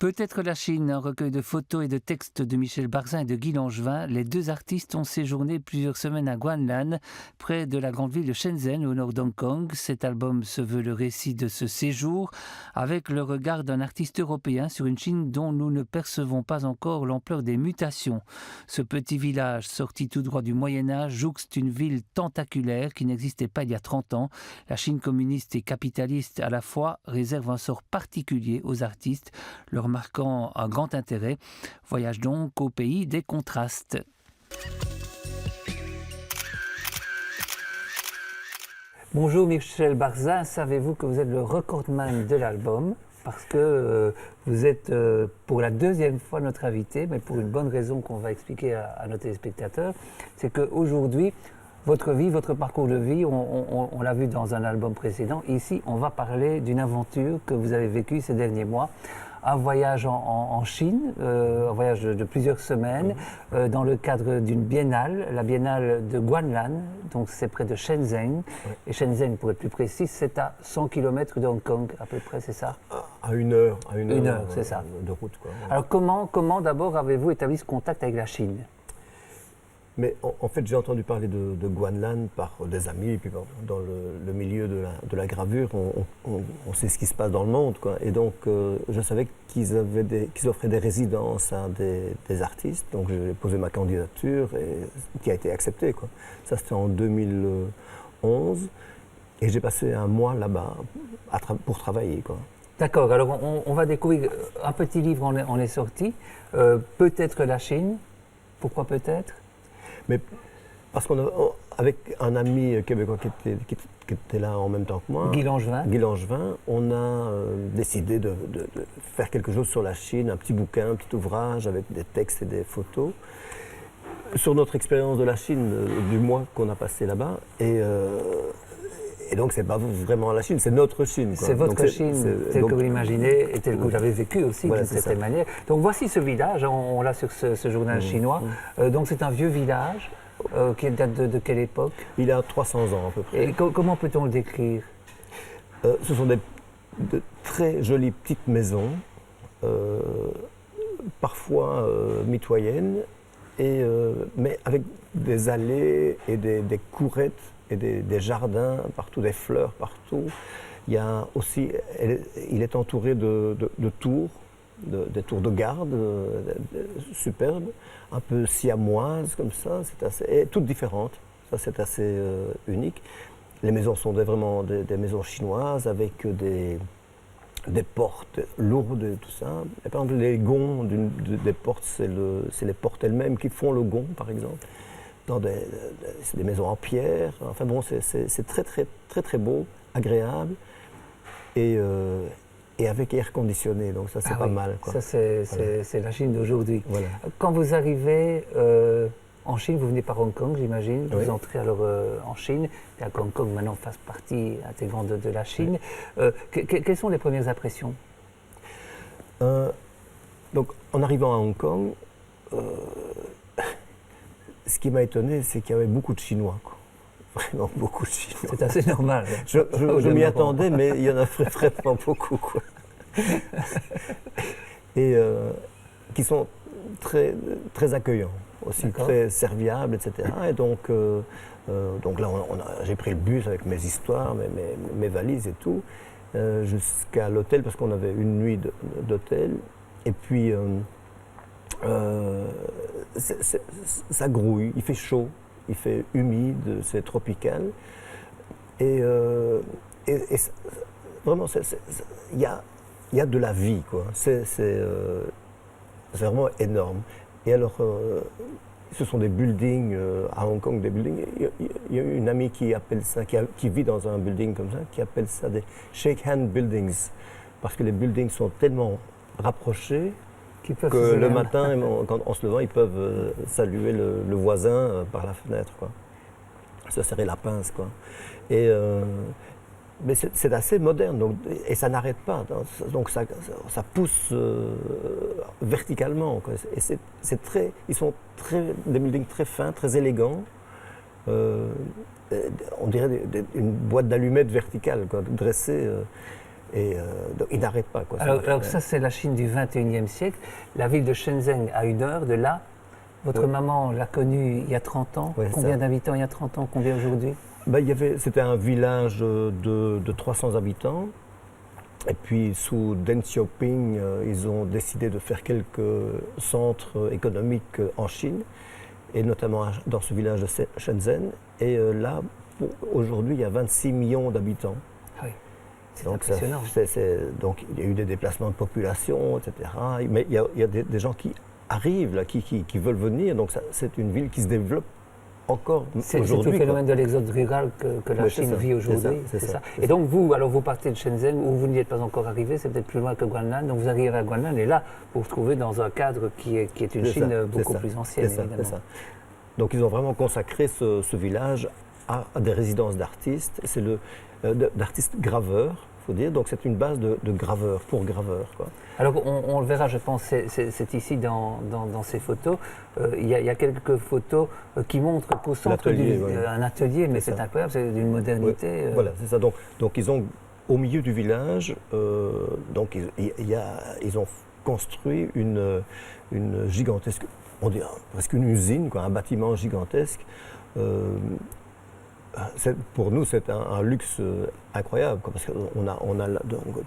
Peut-être la Chine, un recueil de photos et de textes de Michel Barzin et de Guy Langevin. Les deux artistes ont séjourné plusieurs semaines à Guanlan, près de la grande ville de Shenzhen, au nord d'Hong Kong. Cet album se veut le récit de ce séjour, avec le regard d'un artiste européen sur une Chine dont nous ne percevons pas encore l'ampleur des mutations. Ce petit village, sorti tout droit du Moyen-Âge, jouxte une ville tentaculaire qui n'existait pas il y a 30 ans. La Chine communiste et capitaliste à la fois réserve un sort particulier aux artistes, leur marquant un grand intérêt. Voyage donc au pays des contrastes. Bonjour Michel Barzin, savez-vous que vous êtes le recordman de l'album? Parce que vous êtes pour la deuxième fois notre invité, mais pour une bonne raison qu'on va expliquer à nos téléspectateurs, c'est qu'aujourd'hui, votre vie, votre parcours de vie, on l'a vu dans un album précédent. Ici, on va parler d'une aventure que vous avez vécue ces derniers mois. Un voyage en Chine, un voyage de plusieurs semaines, dans le cadre d'une biennale, la biennale de Guanlan, donc c'est près de Shenzhen. Oui. Et Shenzhen, pour être plus précis, c'est à 100 km de Hong Kong, à peu près, c'est ça? À une heure, c'est ça. De route, quoi. Ouais. Alors comment d'abord avez-vous établi ce contact avec la Chine? Mais en fait, j'ai entendu parler de Guanlan par des amis, et puis dans le milieu de la gravure, on sait ce qui se passe dans le monde, quoi. Et donc, je savais qu'ils offraient des résidences à des artistes, donc j'ai posé ma candidature, qui a été acceptée, quoi. Ça, c'était en 2011, et j'ai passé un mois là-bas pour travailler, quoi. D'accord, alors on va découvrir un petit livre, on est sorti, peut-être la Chine, pourquoi peut-être? Mais parce qu'avec un ami québécois qui était là en même temps que moi, Guy Langevin, on a décidé de faire quelque chose sur la Chine, un petit bouquin, un petit ouvrage avec des textes et des photos sur notre expérience de la Chine du mois qu'on a passé là-bas. Et donc, c'est pas vraiment la Chine, c'est notre Chine, quoi. C'est votre Chine, telle que vous l'imaginez et telle que vous l'avez vécue aussi, voilà, d'une certaine manière. Donc, voici ce village, on l'a sur ce journal chinois. Donc, c'est un vieux village qui date de quelle époque? Il a 300 ans, à peu près. Et comment peut-on le décrire? Ce sont de très jolies petites maisons, parfois mitoyennes, mais avec des allées et des courettes, et des jardins partout, des fleurs partout. Il y a aussi, il est entouré de tours, des tours de garde superbes, un peu siamoises comme ça, et toutes différentes. Ça, c'est assez unique. Les maisons sont vraiment des maisons chinoises avec des portes lourdes et tout ça. Et par exemple, les gonds des portes, c'est les portes elles-mêmes qui font le gond, par exemple. C'est des maisons en pierre. Enfin bon, c'est très, très, très, très beau, agréable et avec air conditionné. Donc ça, c'est pas mal, quoi. Ça, c'est la Chine d'aujourd'hui. Voilà. Quand vous arrivez en Chine, vous venez par Hong Kong, j'imagine. Oui. Vous entrez alors en Chine. Et à Hong Kong, maintenant, fasse partie intégrante de la Chine. Oui. Quelles sont les premières impressions? Donc, en arrivant à Hong Kong, ce qui m'a étonné, c'est qu'il y avait beaucoup de Chinois, quoi. Vraiment beaucoup de Chinois. C'est assez normal. Je m'y attendais, mais il y en a vraiment beaucoup, quoi. Et qui sont très, très accueillants, aussi très serviables, etc. Et donc là, j'ai pris le bus avec mes histoires, mes valises et tout, jusqu'à l'hôtel, parce qu'on avait une nuit d'hôtel. Et puis, ça grouille, il fait chaud, il fait humide, c'est tropical. Et vraiment, il y a de la vie, quoi. C'est vraiment énorme. Et alors, ce sont des buildings à Hong Kong, des buildings. Il y a une amie qui appelle ça, qui vit dans un building comme ça, qui appelle ça des shake hand buildings, parce que les buildings sont tellement rapprochés que le matin, en se levant, ils peuvent saluer le voisin par la fenêtre, quoi. Se serrer la pince, quoi. Mais c'est assez moderne, donc, et ça n'arrête pas. Donc ça pousse verticalement, quoi. Et ils sont des buildings très fins, très élégants. On dirait une boîte d'allumettes verticale, quoi, dressée. Et donc, ils n'arrêtent pas. Quoi. Alors ça, c'est la Chine du 21e siècle. La ville de Shenzhen, à 1 heure de là. Votre maman l'a connue il y a 30 ans. Ouais, combien d'habitants il y a 30 ans? Combien aujourd'hui? C'était un village de 300 habitants. Et puis, sous Deng Xiaoping, ils ont décidé de faire quelques centres économiques en Chine, et notamment dans ce village de Shenzhen. Et là, aujourd'hui, il y a 26 millions d'habitants. Ah oui, c'est donc, impressionnant. Donc, il y a eu des déplacements de population, etc. Mais il y a des gens qui arrivent, là, qui veulent venir. Donc, c'est une ville qui se développe encore aujourd'hui. C'est tout le phénomène de l'exode rural que la Chine vit aujourd'hui. C'est ça. Et donc vous partez de Shenzhen, où vous n'y êtes pas encore arrivé, c'est peut-être plus loin que Guanlan. Donc vous arrivez à Guanlan et là, vous vous retrouvez dans un cadre qui est une Chine beaucoup plus ancienne, évidemment. C'est ça. Donc ils ont vraiment consacré ce village à des résidences d'artistes. C'est d'artistes graveurs, il faut dire. Donc c'est une base de graveurs, pour graveurs, quoi. Alors on le verra, je pense, c'est ici dans ces photos. Il y a quelques photos qui montrent qu'au centre un atelier, mais c'est incroyable, c'est d'une modernité. Oui, voilà, c'est ça. Donc ils ont, au milieu du village, donc ils ont construit une gigantesque, on dirait presque une usine, quoi, un bâtiment gigantesque. Pour nous, c'est un luxe incroyable, quoi, parce qu'on a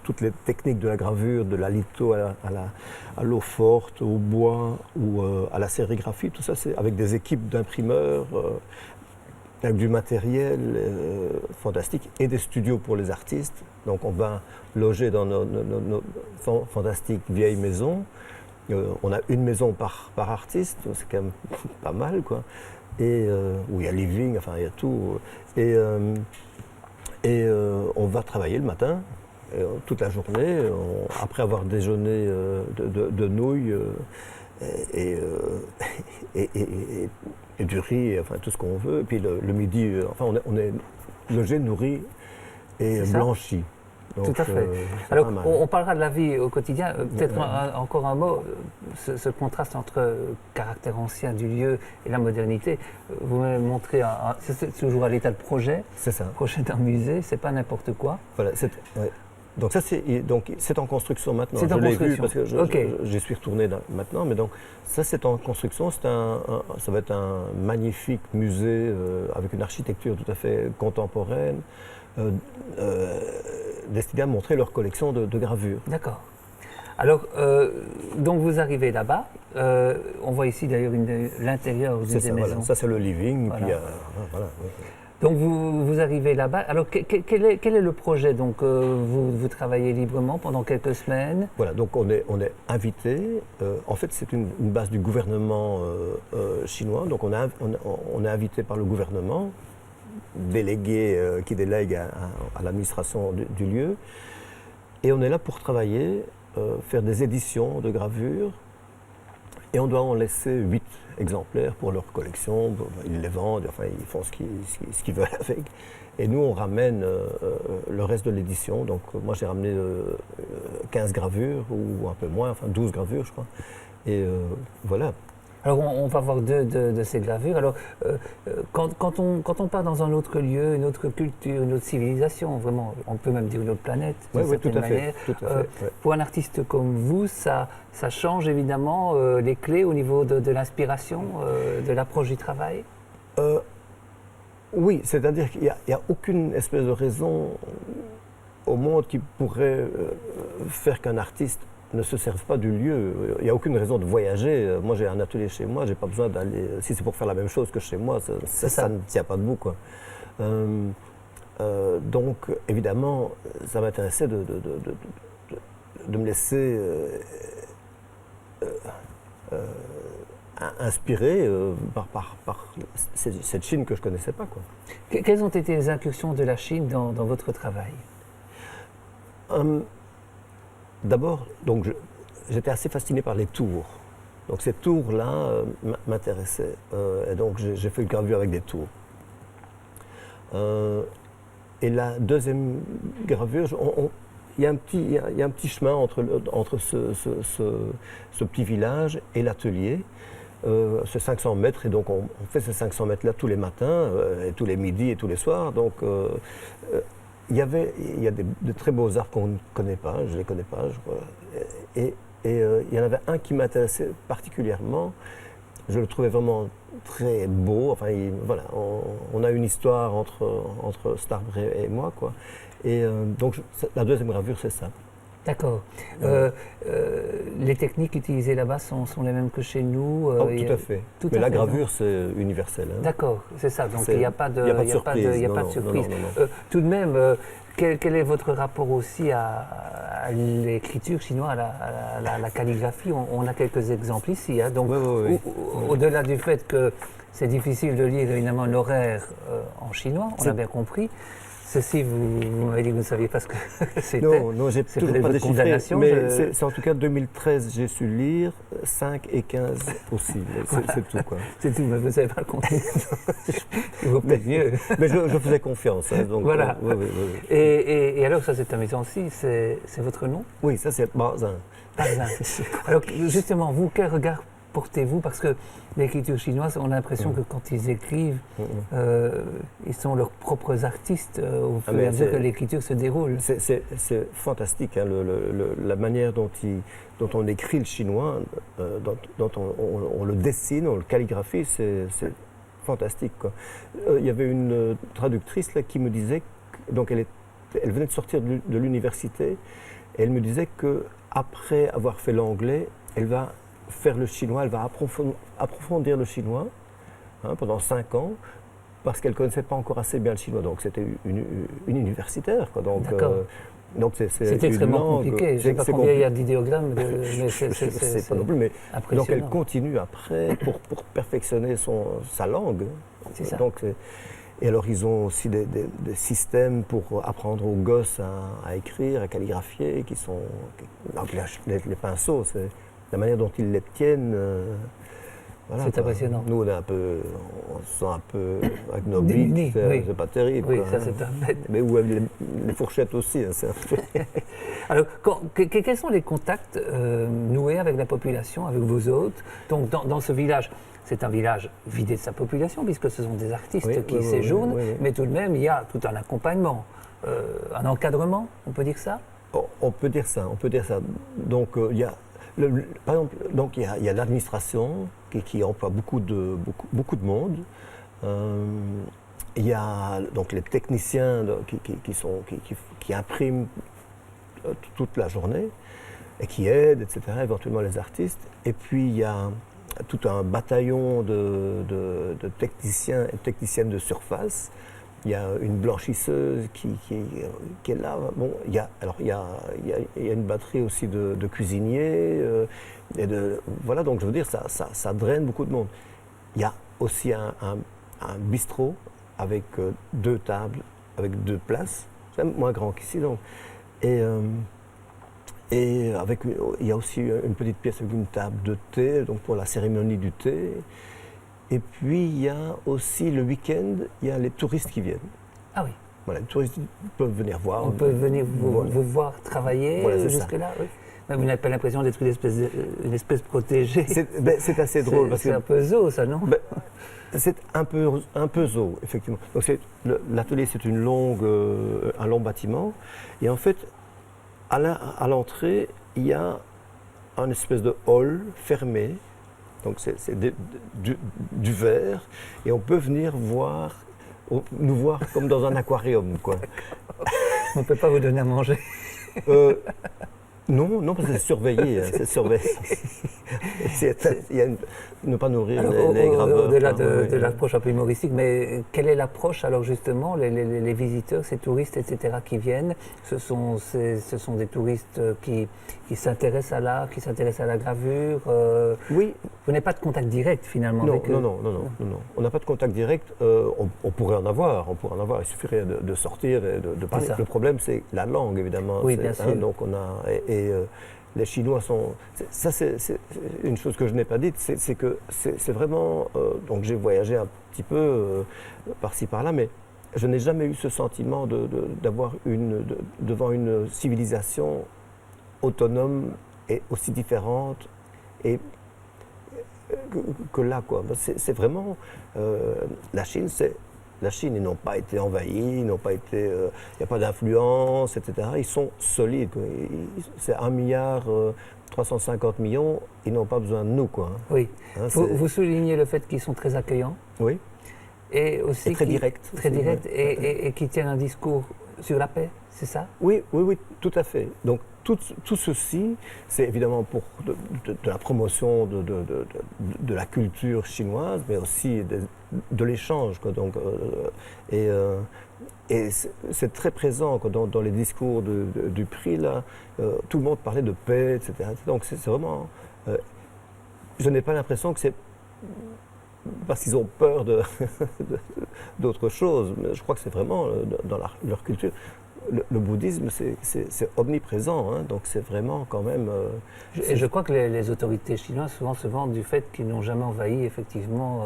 toutes les techniques de la gravure, de la litho à l'eau forte, au bois ou à la sérigraphie. Tout ça, c'est avec des équipes d'imprimeurs, avec du matériel fantastique et des studios pour les artistes. Donc on va loger dans nos fantastiques vieilles maisons. On a une maison par artiste, c'est quand même pas mal, quoi. Et où il y a living, enfin il y a tout. Et on va travailler le matin, toute la journée, après avoir déjeuné de nouilles et du riz, enfin tout ce qu'on veut. Et puis le midi, enfin on est logé, nourri et blanchi. Donc, tout à fait. Alors, on parlera de la vie au quotidien. Peut-être encore un mot, ce contraste entre caractère ancien du lieu et la modernité. Vous m'avez montré, c'est toujours à l'état de projet. C'est ça. Projet d'un musée, c'est pas n'importe quoi. Voilà. Donc ça, c'est en construction maintenant. C'est en construction. Vu parce que j'y suis retourné maintenant, mais donc ça, c'est en construction. Ça va être un magnifique musée avec une architecture tout à fait contemporaine. Destinés à montrer leur collection de gravures. D'accord. Alors, donc vous arrivez là-bas. On voit ici d'ailleurs l'intérieur d'une des maisons. Voilà. Ça, c'est le living. Voilà. Puis, voilà. Donc vous arrivez là-bas. Alors quel est le projet? Donc vous travaillez librement pendant quelques semaines. Voilà, donc on est invité. En fait, c'est une base du gouvernement chinois. Donc on est invité par le gouvernement, délégué qui délègue à l'administration du lieu. Et on est là pour travailler, faire des éditions de gravures. Et on doit en laisser 8 exemplaires pour leur collection. Ils les vendent, enfin ils font ce qu'ils veulent avec. Et nous, on ramène le reste de l'édition. Donc moi, j'ai ramené 15 gravures, ou un peu moins, enfin 12 gravures, je crois. Et voilà. Alors on va voir deux de ces gravures. Alors quand on part dans un autre lieu, une autre culture, une autre civilisation, vraiment, on peut même dire une autre planète, d'une certaine manière. Tout à fait. Pour un artiste comme vous, ça change évidemment les clés au niveau de l'inspiration, de l'approche du travail. Oui, c'est-à-dire qu'il n'y a aucune espèce de raison au monde qui pourrait faire qu'un artiste ne se servent pas du lieu. Il n'y a aucune raison de voyager. Moi, j'ai un atelier chez moi, je n'ai pas besoin d'aller... Si c'est pour faire la même chose que chez moi, ça ne tient pas debout, quoi. Donc, évidemment, ça m'intéressait de me laisser inspirer par cette Chine que je ne connaissais pas, quoi. Quelles ont été les incursions de la Chine dans votre travail? D'abord, j'étais assez fasciné par les tours. Donc ces tours-là m'intéressaient. Et donc j'ai fait une gravure avec des tours. Et la deuxième gravure, il y a un petit chemin entre ce petit village et l'atelier. C'est 500 mètres, et donc on fait ces 500 mètres-là tous les matins, et tous les midis et tous les soirs. Donc il y a de très beaux arbres qu'on ne connaît pas, je ne les connais pas, je crois. Et, il y en avait un qui m'intéressait particulièrement. Je le trouvais vraiment très beau. Enfin, voilà, on a une histoire entre cet arbre et moi, quoi. Et donc, la deuxième gravure, c'est ça. D'accord. Les techniques utilisées là-bas sont les mêmes que chez nous. Tout à fait. Mais la gravure, c'est universel. Hein. D'accord, c'est ça. Donc il n'y a pas de surprise. Tout de même, quel est votre rapport aussi à l'écriture chinoise, à la calligraphie? On a quelques exemples ici. Hein. Donc, au-delà du fait que c'est difficile de lire évidemment l'horaire en chinois, on a bien compris. Ceci, vous m'avez dit que vous ne saviez pas ce que c'était. Non, j'ai toujours pas déchiffré, mais c'est en tout cas 2013, j'ai su lire, 5 et 15 aussi, c'est tout quoi. C'est tout, mais vous ne savez pas le contenu. Il vaut peut-être mieux. Mais je faisais confiance. Hein, donc, voilà. Oui. Et alors, ça c'est amusant aussi, c'est votre nom? Oui, ça c'est Barzin. Barzin. Alors justement, vous, quel regard portez-vous? Parce que l'écriture chinoise, on a l'impression que quand ils écrivent, ils sont leurs propres artistes au fur et à mesure que l'écriture se déroule. C'est fantastique, hein, la manière dont on écrit le chinois, dont on le dessine, on le calligraphie, c'est fantastique. Il y avait une traductrice là, qui me disait, donc elle venait de sortir de l'université, et elle me disait qu'après avoir fait l'anglais, elle va faire le chinois, elle va approfondir le chinois pendant 5 ans parce qu'elle ne connaissait pas encore assez bien le chinois. Donc c'était une universitaire. Quoi. Donc c'est extrêmement compliqué. Je ne sais pas combien il y a d'idéogrammes. C'est pas non plus, mais donc elle continue après pour perfectionner sa langue. C'est ça. Donc, et alors ils ont aussi des systèmes pour apprendre aux gosses à écrire, à calligraphier, qui sont donc les pinceaux, c'est la manière dont ils les tiennent. Voilà, c'est impressionnant. Nous, on se sent un peu avec nos bics, c'est pas terrible. Oui, quoi, ça c'est un fait. Mais ou avec les fourchettes aussi. Hein, c'est un fait. Alors, quels sont les contacts noués avec la population, avec vos hôtes? Donc, dans ce village, c'est un village vidé de sa population, puisque ce sont des artistes qui séjournent, mais tout de même, il y a tout un accompagnement, un encadrement, on peut dire ça? On peut dire ça. Donc, il y a. Par exemple, donc il y a l'administration qui emploie beaucoup de monde. Il y a donc les techniciens qui impriment toute la journée et qui aident, etc., éventuellement les artistes. Et puis il y a tout un bataillon de techniciens et techniciennes de surface. Il y a une blanchisseuse qui est là. Bon, il y a une batterie aussi de cuisiniers. Voilà, donc je veux dire, ça draine beaucoup de monde. Il y a aussi un bistrot avec 2 tables, avec 2 places. C'est moins grand qu'ici. Donc. Et il y a aussi une petite pièce avec une table de thé, donc pour la cérémonie du thé. Et puis, il y a aussi le week-end, il y a les touristes qui viennent. Ah oui. Voilà, les touristes peuvent venir voir. On peut venir vous voir travailler jusque-là, oui. Mais vous n'avez pas l'impression d'être une espèce protégée. C'est assez drôle. C'est un peu zoo, ça, non? C'est un peu zoo, effectivement. Donc l'atelier, c'est un long bâtiment. Et en fait, à l'entrée, il y a un espèce de hall fermé. Donc c'est du verre, et on peut venir nous voir comme dans un aquarium, quoi. On ne peut pas vous donner à manger. Non, parce que c'est surveillé. C'est surveillé. Il y a ne pas nourrir les graveurs. Au-delà de l'approche un peu humoristique, mais quelle est l'approche alors justement, les visiteurs, ces touristes, etc., qui viennent, ce sont des touristes qui s'intéressent à l'art, qui s'intéressent à la gravure. Oui. Vous n'avez pas de contact direct finalement avec eux? Non. On n'a pas de contact direct. On pourrait en avoir. Il suffirait de sortir et de parler. Le problème, c'est la langue, évidemment. Oui, bien sûr. Donc on a les Chinois sont. Ça, c'est une chose que je n'ai pas dite, c'est que c'est vraiment. Donc j'ai voyagé un petit peu par-ci par-là, mais je n'ai jamais eu ce sentiment d'avoir devant une civilisation autonome et aussi différente et que là, quoi. C'est vraiment. La Chine, la Chine. Ils n'ont pas été envahis, il n'y a pas d'influence, etc. Ils sont solides, quoi. C'est 1,350 milliard, ils n'ont pas besoin de nous, quoi. Oui. Vous soulignez le fait qu'ils sont très accueillants. Oui. Et aussi très directs. Très directs et qui tiennent un discours sur la paix, c'est ça? Oui, tout à fait. Donc tout ceci, c'est évidemment pour de la promotion de la culture chinoise, mais aussi de l'échange, quoi. Donc, et c'est très présent, quoi, dans les discours du prix, là. Tout le monde parlait de paix, etc. Donc c'est vraiment... je n'ai pas l'impression que c'est parce qu'ils ont peur d'autre chose. Je crois que c'est vraiment dans leur culture. Le bouddhisme, c'est omniprésent, hein, donc c'est vraiment quand même... Et je crois que les autorités chinoises souvent se vantent du fait qu'ils n'ont jamais envahi effectivement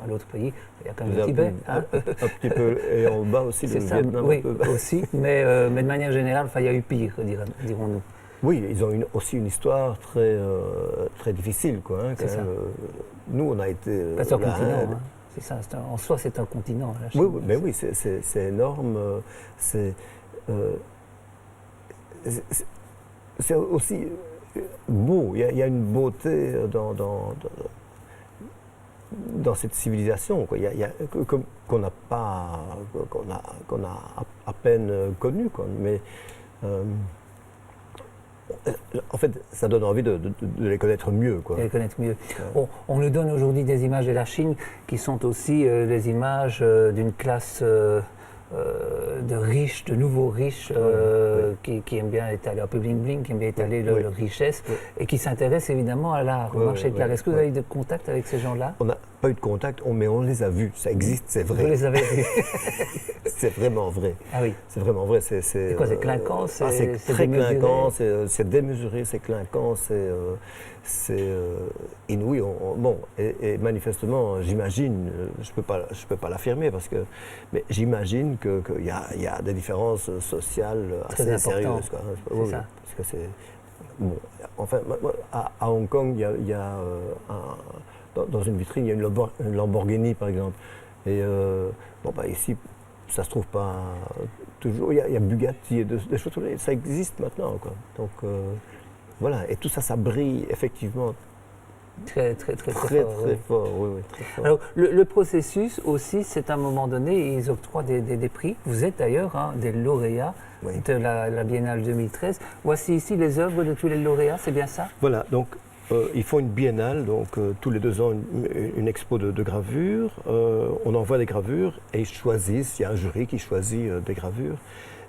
un autre pays. Il y a quand même le Tibet. Un petit peu, et en bas aussi le Vietnam. Oui, aussi, mais de manière générale, il y a eu pire, dirons-nous. Oui, ils ont aussi une histoire très, très difficile, quoi. Hein, c'est ça. Nous, on a été... C'est un continent, hein. C'est ça, en soi, c'est un continent, la Chine. Oui, mais oui, c'est énorme. C'est aussi beau. Il y a une beauté dans cette civilisation, quoi. Qu'on n'a pas, qu'on a à peine connue, quoi. Mais en fait, ça donne envie de les connaître mieux, quoi. De les connaître mieux. Bon, on nous donne aujourd'hui des images de la Chine qui sont aussi des images d'une classe de riches, de nouveaux riches qui aiment bien étaler un peu bling-bling, qui aiment bien étaler leur richesse et qui s'intéressent évidemment à l'art, au marché de l'art. Est-ce que vous avez eu de contact avec ces gens-là? On n'a pas eu de contact, mais on les a vus. Ça existe, c'est vrai. Vous les avez vus? C'est vraiment vrai. Ah oui. C'est vraiment vrai. C'est quoi, c'est clinquant? C'est très clinquant, c'est démesuré, c'est clinquant, c'est inouï. Et manifestement, j'imagine, je peux pas l'affirmer mais j'imagine qu'il y a des différences sociales assez sérieuses, quoi. C'est ça. Parce que c'est bon. Enfin, à Hong Kong, il y a dans une vitrine, il y a une Lamborghini, par exemple. Et ici, ça se trouve pas toujours. Il y a Bugatti et des choses. Ça existe maintenant, quoi. Donc voilà. Et tout ça, ça brille effectivement. Très fort. Oui, très fort. Alors, le processus aussi, c'est à un moment donné, ils octroient des prix. Vous êtes d'ailleurs des lauréats de la Biennale 2013. Voici ici les œuvres de tous les lauréats, c'est bien ça? Voilà, donc ils font une biennale, donc tous les 2 ans, une expo de gravures. On envoie des gravures et ils choisissent, il y a un jury qui choisit des gravures.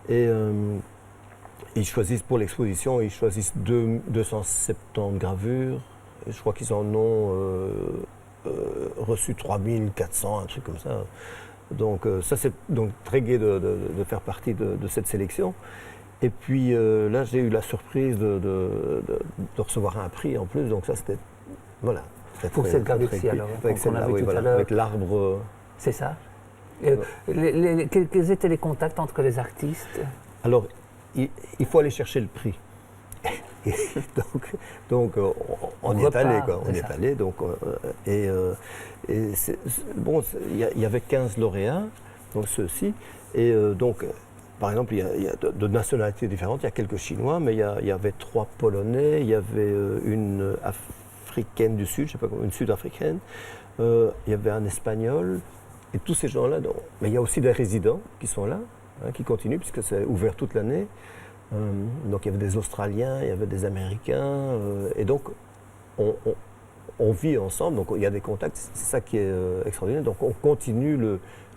Et ils choisissent pour l'exposition, ils choisissent 270 gravures. Je crois qu'ils en ont reçu 3400, un truc comme ça. Donc ça, c'est donc très gai de faire partie de cette sélection. Et puis là, j'ai eu la surprise de recevoir un prix en plus. Donc ça, c'était... Voilà. Pour cette gravure-ci, alors, qu'on a vu tout à l'heure. Avec l'arbre... C'est ça. Quels étaient les contacts entre les artistes? Alors, il faut aller chercher le prix. donc on y est allé, quoi. On y est allé, donc bon, il y avait 15 lauréats, donc ceux-ci, et donc par exemple il y a de nationalités différentes. Il y a quelques Chinois, mais il y avait 3 Polonais, il y avait une Africaine du Sud, je sais pas comment, une Sud-Africaine, il y avait un Espagnol, et tous ces gens-là. Mais il y a aussi des résidents qui sont là, hein, qui continuent puisque c'est ouvert toute l'année. Donc il y avait des Australiens, il y avait des Américains, et donc on vit ensemble, donc il y a des contacts, c'est ça qui est extraordinaire. Donc on continue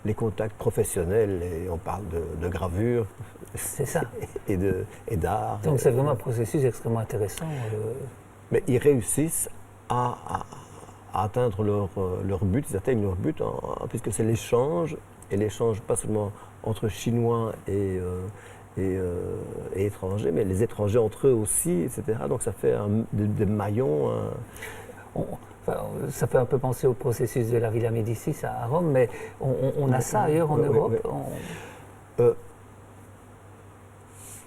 les contacts professionnels, et on parle de gravure, c'est ça, et d'art. Donc c'est vraiment un processus extrêmement intéressant. Mais ils réussissent à atteindre leur but, ils atteignent leur but, puisque c'est l'échange, et l'échange pas seulement entre Chinois et étrangers, mais les étrangers entre eux aussi, etc. Donc ça fait des maillons. Ça fait un peu penser au processus de la Villa Médicis à Rome, mais on a ça ailleurs en Europe.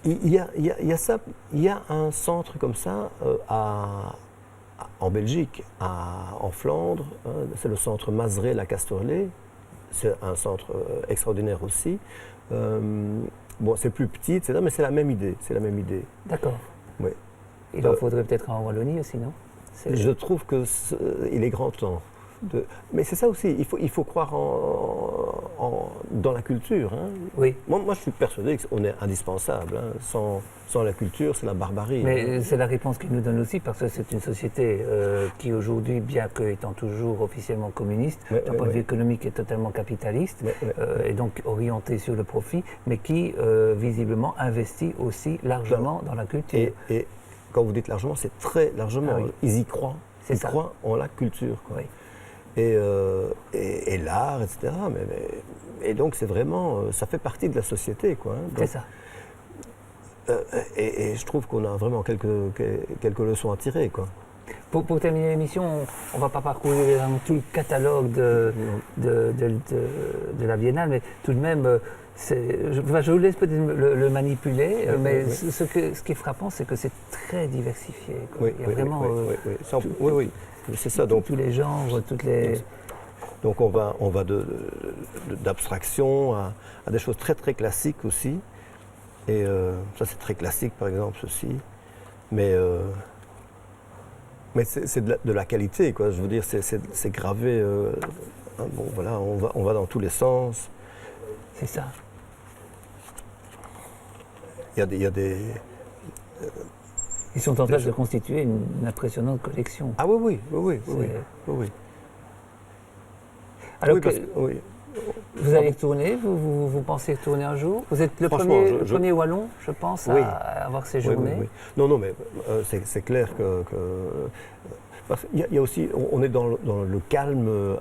Il y a ça, il y a un centre comme ça en Belgique, en Flandre, hein, c'est le centre Mazeré-la-Casterlet. c'est un centre extraordinaire aussi. Bon, c'est plus petit, etc., mais c'est la même idée. C'est la même idée. D'accord. Oui. Il en faudrait peut-être un en Wallonie aussi, non? Je trouve qu'il est grand temps. Mais c'est ça aussi, il faut croire dans la culture. Hein. Oui. Moi, je suis persuadé qu'on est indispensable. Hein. Sans la culture, c'est la barbarie. Mais hein. c'est la réponse qu'il nous donne aussi, parce que c'est une société qui aujourd'hui, bien qu'étant toujours officiellement communiste, d'un point de vue économique est totalement capitaliste, et donc orientée sur le profit, mais qui visiblement investit aussi largement dans la culture. Et quand vous dites largement, c'est très largement. Ah oui. Ils y croient. C'est Ils ça. croient en la culture. Quoi. Oui. Et l'art, etc. Et donc, c'est vraiment, ça fait partie de la société, quoi. Hein. C'est ça. Et je trouve qu'on a vraiment quelques leçons à tirer, quoi. Pour terminer l'émission, on ne va pas parcourir vraiment tout le catalogue de la Biennale, mais tout de même, je vous laisse peut-être le manipuler, mais ce qui est frappant, c'est que c'est très diversifié. Quoi. Il y a vraiment oui, c'est ça. Donc, tous les genres, toutes les... Donc on va d'abstraction à des choses très très classiques aussi. Et ça c'est très classique par exemple ceci. Mais c'est de la qualité, quoi. Je veux dire, c'est gravé. Bon voilà, on va dans tous les sens. C'est ça. Il y a des Ils sont en train de constituer une impressionnante collection. Ah oui. Alors oui. Vous allez retourner, vous pensez retourner un jour? Vous êtes le premier Wallon, je pense, à avoir séjourné. Oui. Non, mais c'est clair que parce qu'il y a aussi, on est dans le calme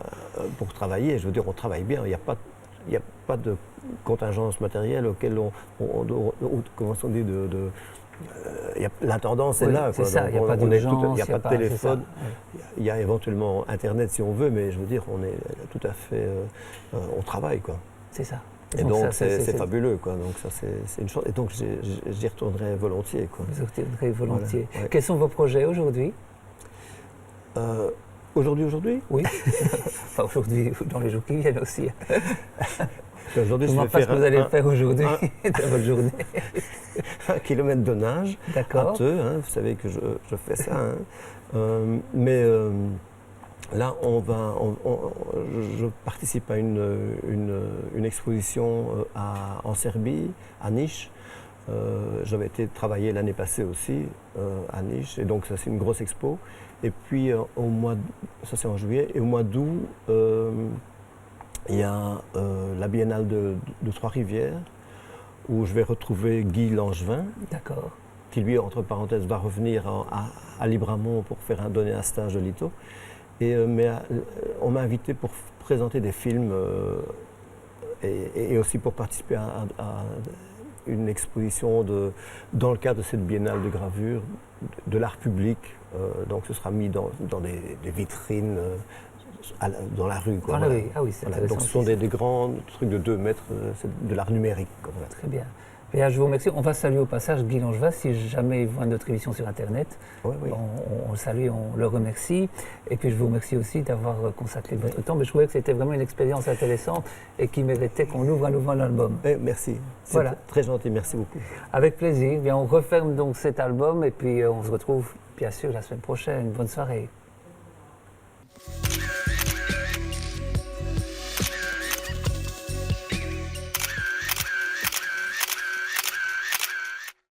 pour travailler. Je veux dire, on travaille bien. Il n'y a pas de contingence matérielle auquel comment on dit, l'intendance est là. C'est ça, il n'y a pas d'urgence, il n'y a pas de téléphone. Il y a éventuellement Internet si on veut, mais je veux dire, on est tout à fait... on travaille, quoi. C'est ça. Et donc, c'est fabuleux, quoi. Donc, ça, c'est une chose. Et donc, j'y retournerai volontiers, quoi. Vous y retournerez volontiers. Voilà, ouais. Quels sont vos projets aujourd'hui? Aujourd'hui? Oui. Enfin, aujourd'hui, dans les jours qui viennent aussi. Aujourd'hui, je ne sais pas ce que vous allez faire aujourd'hui dans votre journée. 1 kilomètre de nage à Theux, hein, vous savez que je fais ça. Hein. Mais là, je participe à une exposition en Serbie, à Niš. J'avais été travailler l'année passée aussi à Niš, et donc ça c'est une grosse expo. Et puis ça c'est en juillet, et au mois d'août, il y a la Biennale de Trois-Rivières, où je vais retrouver Guy Langevin, qui lui, entre parenthèses, va revenir à Libramont pour donner un stage de litho. Mais on m'a invité pour présenter des films et aussi pour participer à une exposition dans le cadre de cette Biennale de gravure de l'art public. Donc ce sera mis dans des vitrines dans la rue. Quoi, dans la rue, ah oui, c'est voilà. Donc ce sont des grands trucs de 2 mètres, c'est de l'art numérique. Quoi, voilà. Très bien. Bien, je vous remercie. On va saluer au passage Guy Langevin, si jamais il voit notre émission sur Internet. Oui. On le salue, on le remercie. Et puis je vous remercie aussi d'avoir consacré votre temps. Mais je trouvais que c'était vraiment une expérience intéressante et qui méritait qu'on ouvre à nouveau un album. Merci. C'est voilà. Très gentil, merci beaucoup. Avec plaisir. Bien, on referme donc cet album et puis on se retrouve bien sûr la semaine prochaine. Bonne soirée.